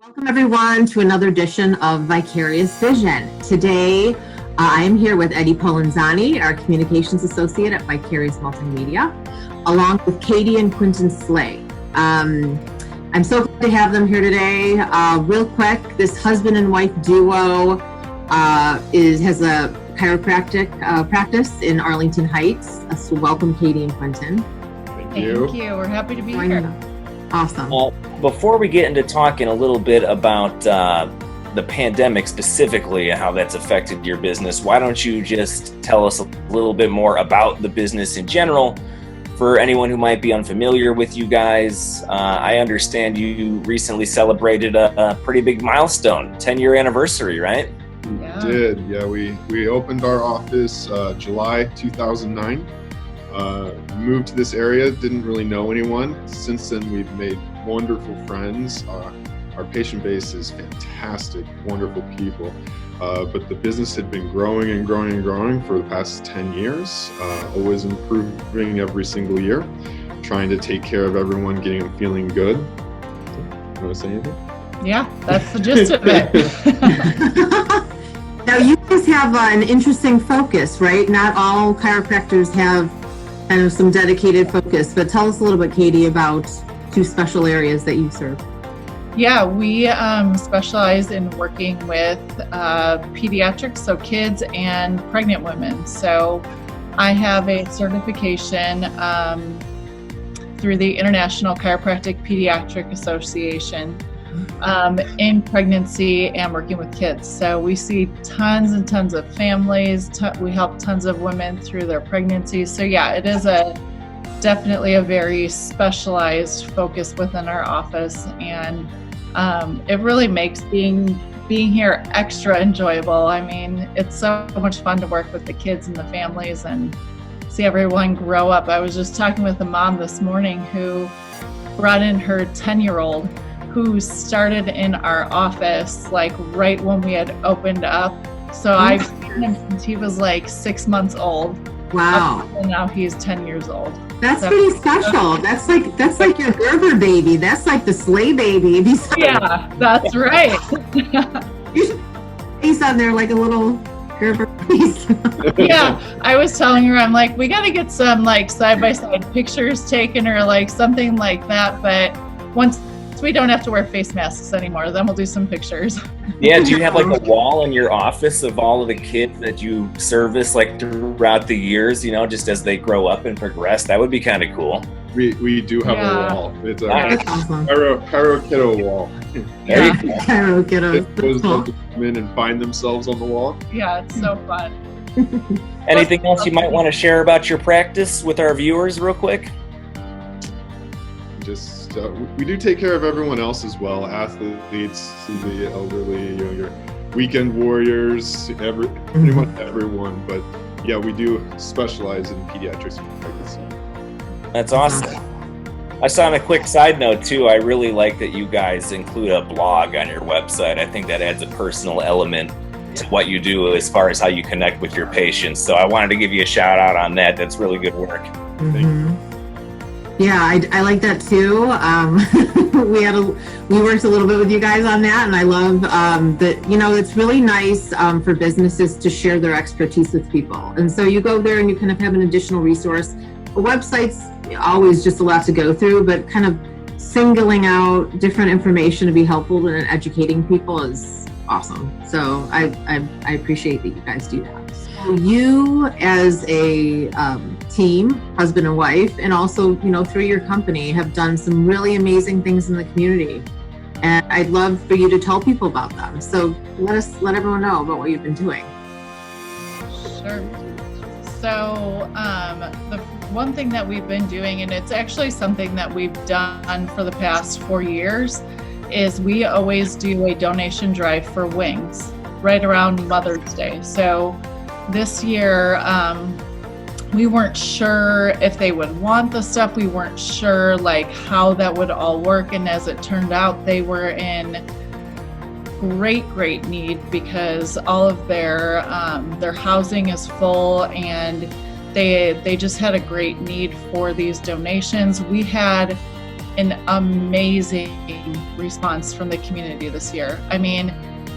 Welcome everyone to another edition of Vicarious Vision. Today, I am here with Eddie Polanzani, our Communications Associate at Vicarious Multimedia, along with Katie and Quintin Sleigh. I'm so glad to have them here today. Real quick, this husband and wife duo has a chiropractic practice in Arlington Heights. So welcome, Katie and Quintin. Thank you. We're happy to be here. Awesome. Before we get into talking a little bit about the pandemic specifically and how that's affected your business, why don't you just tell us a little bit more about the business in general for anyone who might be unfamiliar with you guys. I understand you recently celebrated a pretty big milestone, 10-year anniversary, right? Yeah. We did. Yeah, we opened our office July 2009. Moved to this area, didn't really know anyone. Since then, we've made wonderful friends. Our patient base is fantastic, wonderful people. But the business had been growing and growing and growing for the past 10 years, always improving every single year, trying to take care of everyone, getting them feeling good. You want to say anything? Yeah, that's the gist of it. Now, you guys have an interesting focus, right? Not all chiropractors have kind of some dedicated focus, but tell us a little bit, Katie, about two special areas that you serve. Yeah, we specialize in working with pediatrics, so kids and pregnant women. So I have a certification through the International Chiropractic Pediatric Association in pregnancy and working with kids. So we see tons and tons of families. We help tons of women through their pregnancies. So yeah, it is definitely a very specialized focus within our office, and it really makes being here extra enjoyable. I mean, it's so much fun to work with the kids and the families and see everyone grow up. I was just talking with a mom this morning who brought in her 10-year-old who started in our office like right when we had opened up. So I've seen him since he was like 6 months old. Wow. And now he's 10 years old. That's pretty special. That's like your Gerber baby. That's like the Sleigh baby. Yeah, that's right. He's on there like a little Gerber piece. Yeah, I was telling her, I'm like, we got to get some like side-by-side pictures taken or like something like that. But once we don't have to wear face masks anymore, then we'll do some pictures. Yeah, do you have like a wall in your office of all of the kids that you service like throughout the years, just as they grow up and progress? That would be kind of cool. We do have a wall. It's a awesome. Chiro Kiddo wall. Yeah. Chiro Kiddo. Those love to come in and find themselves on the wall. Yeah, it's so fun. Anything else you might want to share about your practice with our viewers real quick? We do take care of everyone else as well, athletes, the elderly, your weekend warriors, pretty much everyone. But yeah, we do specialize in pediatrics and pregnancy. That's awesome. I saw on a quick side note too, I really like that you guys include a blog on your website. I think that adds a personal element to what you do as far as how you connect with your patients. So I wanted to give you a shout out on that. That's really good work. Thank you. Yeah, I like that too. We worked a little bit with you guys on that, and I love that. It's really nice for businesses to share their expertise with people, and so you go there and you kind of have an additional resource. A website's always just a lot to go through, but kind of singling out different information to be helpful in educating people is awesome. So I appreciate that you guys do that. So you as a team, husband and wife, and also, through your company, have done some really amazing things in the community. And I'd love for you to tell people about them. So let everyone know about what you've been doing. Sure. So the one thing that we've been doing, and it's actually something that we've done for the past 4 years, is we always do a donation drive for wings right around Mother's Day. So this year, we weren't sure if they would want the stuff. We weren't sure like how that would all work. And as it turned out, they were in great need because all of their housing is full, and they just had a great need for these donations. We had an amazing response from the community this year. I mean,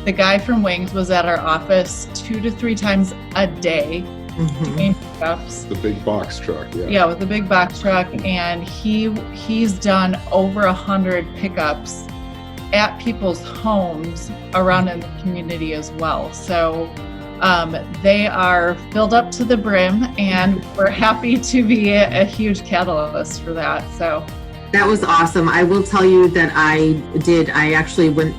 the guy from Wings was at our office 2 to 3 times a day doing pickups. The big box truck, yeah. Yeah, with the big box truck, and he's done over 100 pickups at people's homes around in the community as well. So they are filled up to the brim, and we're happy to be a huge catalyst for that. So that was awesome. I will tell you that I actually went,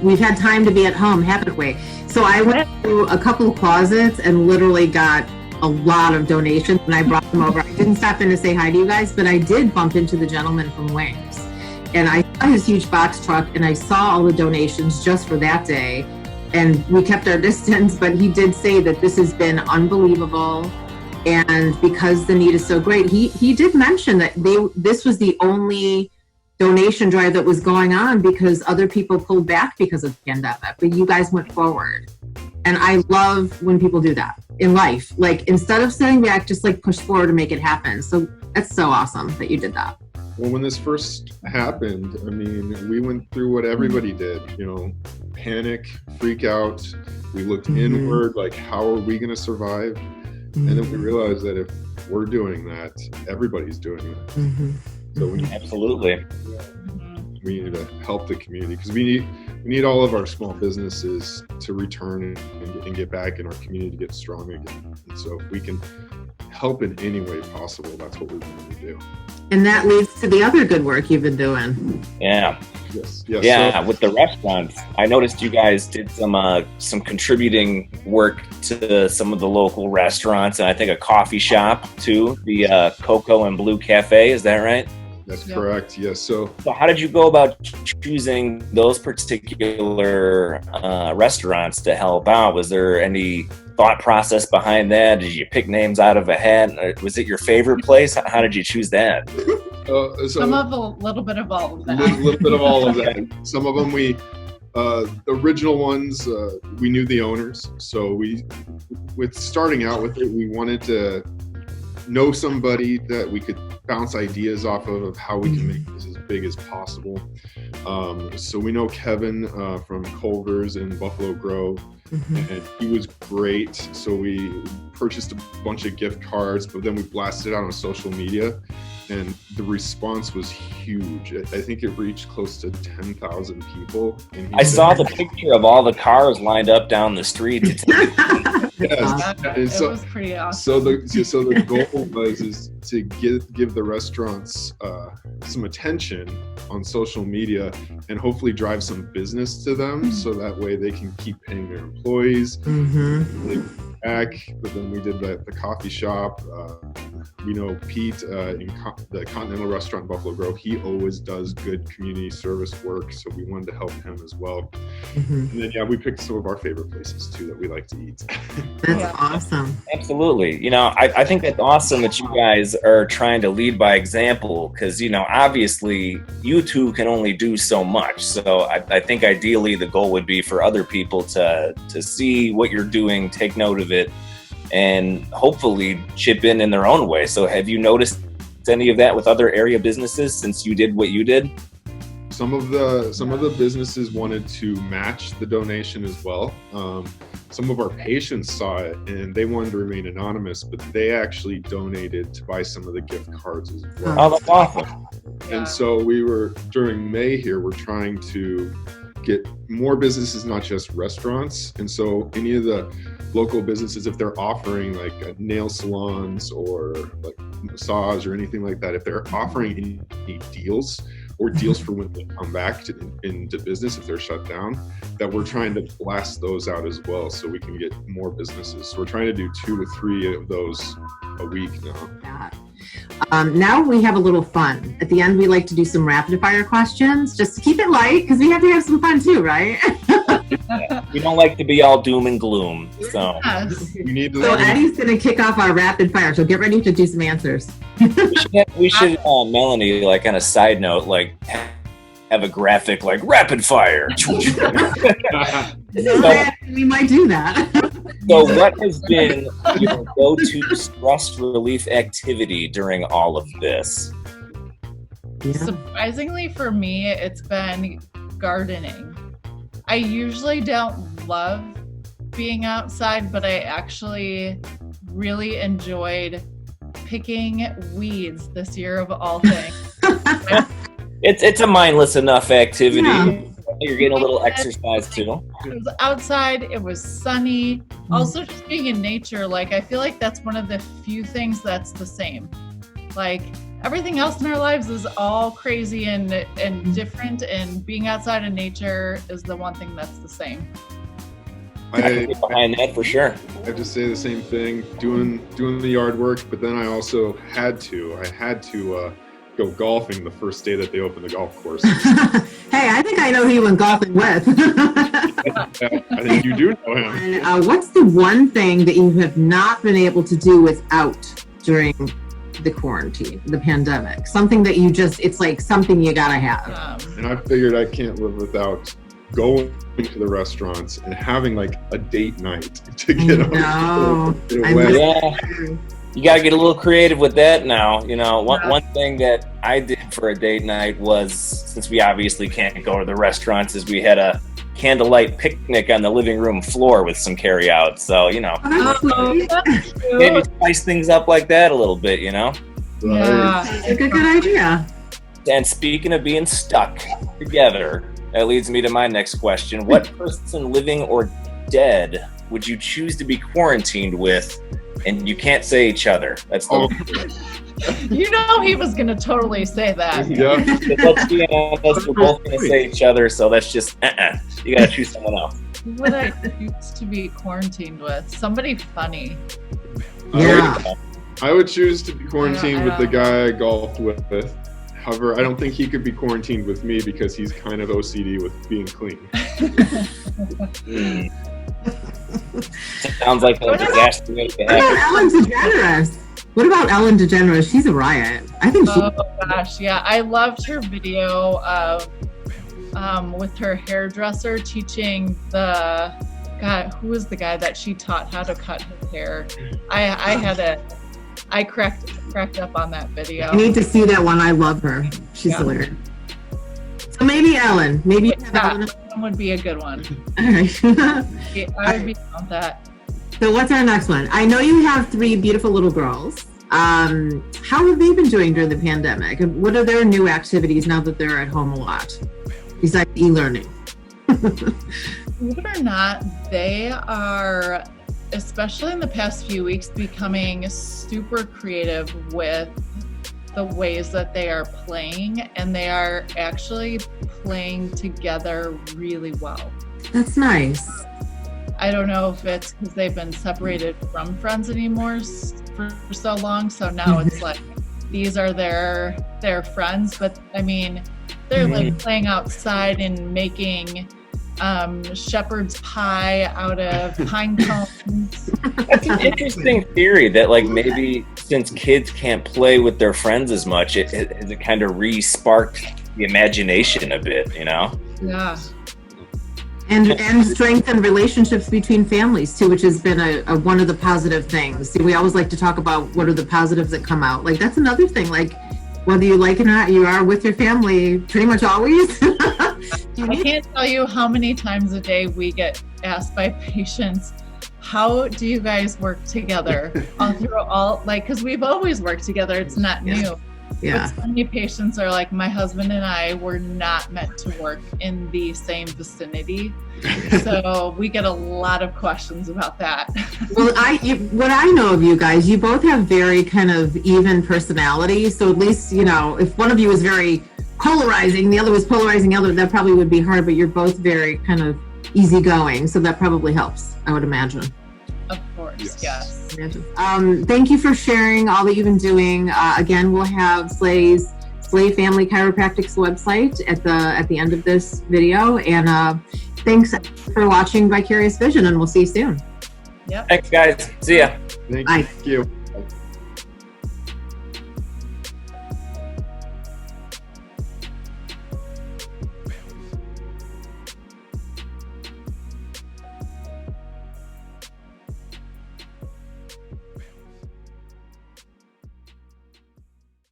we've had time to be at home, haven't we? So I went through a couple of closets and literally got a lot of donations, and I brought them over. I didn't stop in to say hi to you guys, but I did bump into the gentleman from Wings. And I saw his huge box truck, and I saw all the donations just for that day. And we kept our distance, but he did say that this has been unbelievable. And because the need is so great, he did mention that this was the only donation drive that was going on because other people pulled back because of the pandemic, but you guys went forward. And I love when people do that in life. Like, instead of sitting back, just like push forward and make it happen. So that's so awesome that you did that. Well, when this first happened, I mean, we went through what everybody did, panic, freak out. We looked inward, like, how are we going to survive? And then we realized that if we're doing that, everybody's doing it. So we absolutely, we need to help the community, because we need all of our small businesses to return and get back in our community to get strong again. And so if we can help in any way possible, that's what we want to do. And that leads to the other good work you've been doing. Yeah. Yes. Yeah, with the restaurants, I noticed you guys did some contributing work to some of the local restaurants, and I think a coffee shop too, the Cocoa and Blue Cafe. Is that right? That's correct. Yes. So how did you go about choosing those particular restaurants to help out? Was there any thought process behind that? Did you pick names out of a hat? Was it your favorite place? How did you choose that? Some of a little bit of all of that. A little bit of all of that. Some of them the original ones, we knew the owners. So with starting out with it, we wanted to know somebody that we could bounce ideas off of how we can make this as big as possible. So we know Kevin from Culver's in Buffalo Grove, and he was great. So we purchased a bunch of gift cards, but then we blasted it out on social media, and the response was huge. I think it reached close to 10,000 people. And I saw the picture of all the cars lined up down the street. Yes. It was pretty awesome. So the goal is to give the restaurants some attention on social media and hopefully drive some business to them, so that way they can keep paying their employees. Back, but then we did the coffee shop. We know Pete in the Continental Restaurant in Buffalo Grove. He always does good community service work, so we wanted to help him as well. And then we picked some of our favorite places too that we like to eat. That's awesome. Absolutely. I think that's awesome that you guys are trying to lead by example, because obviously you two can only do so much. So I think ideally the goal would be for other people to see what you're doing, take note of it, and hopefully chip in their own way. So have you noticed any of that with other area businesses since you did what you did? Some of the businesses wanted to match the donation as well. Some of our patients saw it and they wanted to remain anonymous, but they actually donated to buy some of the gift cards as well. Oh, that's awesome. And so during May here, we're trying to get more businesses, not just restaurants. And so any of the local businesses, if they're offering like nail salons or like massage or anything like that, if they're offering any deals or deals for when they come back into business, if they're shut down, that we're trying to blast those out as well so we can get more businesses. So we're trying to do 2 or 3 of those a week now. Now we have a little fun. At the end, we like to do some rapid fire questions just to keep it light, because we have to have some fun too, right? We don't like to be all doom and gloom. So Eddie's going to kick off our rapid fire. So get ready to do some answers. we should Melanie, like on a side note, like have a graphic like rapid fire. We might do that. So what has been your go-to stress relief activity during all of this? Yeah. Surprisingly for me, it's been gardening. I usually don't love being outside, but I actually really enjoyed picking weeds this year of all things. It's a mindless enough activity. Yeah. You're getting a little exercise too. It was outside, it was sunny. Also just being in nature, like I feel like that's one of the few things that's the same. Like everything else in our lives is all crazy and different, and being outside in nature is the one thing that's the same. I can get behind that for sure. I just say the same thing, doing the yard work, but then I also had to go golfing the first day that they opened the golf course. Hey, I think I know who you went golfing with. I think you do know him. And, what's the one thing that you have not been able to do without during the quarantine, the pandemic? Something that you just, it's like something you gotta have. And I figured I can't live without going to the restaurants and having like a date night to get No, Yeah. You got to get a little creative with that now. You know, one thing that I did for a date night was, since we obviously can't go to the restaurants, is we had a candlelight picnic on the living room floor with some carry out. So, you know, maybe spice things up like that a little bit, you know? Yeah. It's a good idea. And speaking of being stuck together, that leads me to my next question. What person, living or dead, would you choose to be quarantined with? And you can't say each other. That's the You know he was going to totally say that. Yeah. Let's be honest, we're both going to say each other, so that's just, you got to choose someone else. Who would I choose to be quarantined with? Somebody funny. Yeah. I would choose to be quarantined I with the don't- guy I golfed with. However, I don't think he could be quarantined with me because he's kind of OCD with being clean. Sounds like a disaster way to What about have Ellen DeGeneres? What about Ellen DeGeneres? She's a riot. I think she. Oh gosh, yeah. I loved her video of with her hairdresser teaching the guy, who was the guy that she taught how to cut his hair. I cracked up on that video. I need to see that one. I love her. She's hilarious. So maybe Ellen. Maybe you have Ellen. That would be a good one. All right. I would be on that. So what's our next one? I know you have 3 beautiful little girls. How have they been doing during the pandemic? And what are their new activities now that they're at home a lot, besides e-learning? Believe it or not, they are, especially in the past few weeks, becoming super creative with the ways that they are playing, and they are actually playing together really well. That's nice. I don't know if it's because they've been separated from friends anymore for so long, so now it's like these are their friends, but I mean they're like playing outside and making shepherd's pie out of pine cones. That's an interesting theory that, like, maybe since kids can't play with their friends as much, it kind of re-sparked the imagination a bit, you know? Yeah. And strengthen relationships between families too, which has been a one of the positive things. See, we always like to talk about what are the positives that come out. Like that's another thing. Like whether you like it or not, you are with your family pretty much always. I can't tell you how many times a day we get asked by patients, how do you guys work together? Because we've always worked together. It's not new. Yeah. But so many patients are like, my husband and I were not meant to work in the same vicinity. So we get a lot of questions about that. Well, what I know of you guys, you both have very kind of even personalities. So at least, you know, if one of you is very polarizing, the other was polarizing the other, that probably would be hard, but you're both very kind of easygoing. So that probably helps, I would imagine. Of course, yes. Thank you for sharing all that you've been doing. Again, we'll have Sleigh Family Chiropractic's website at the end of this video. And thanks for watching Vicarious Vision, and we'll see you soon. Yep. Thanks, guys. See ya. Thank you.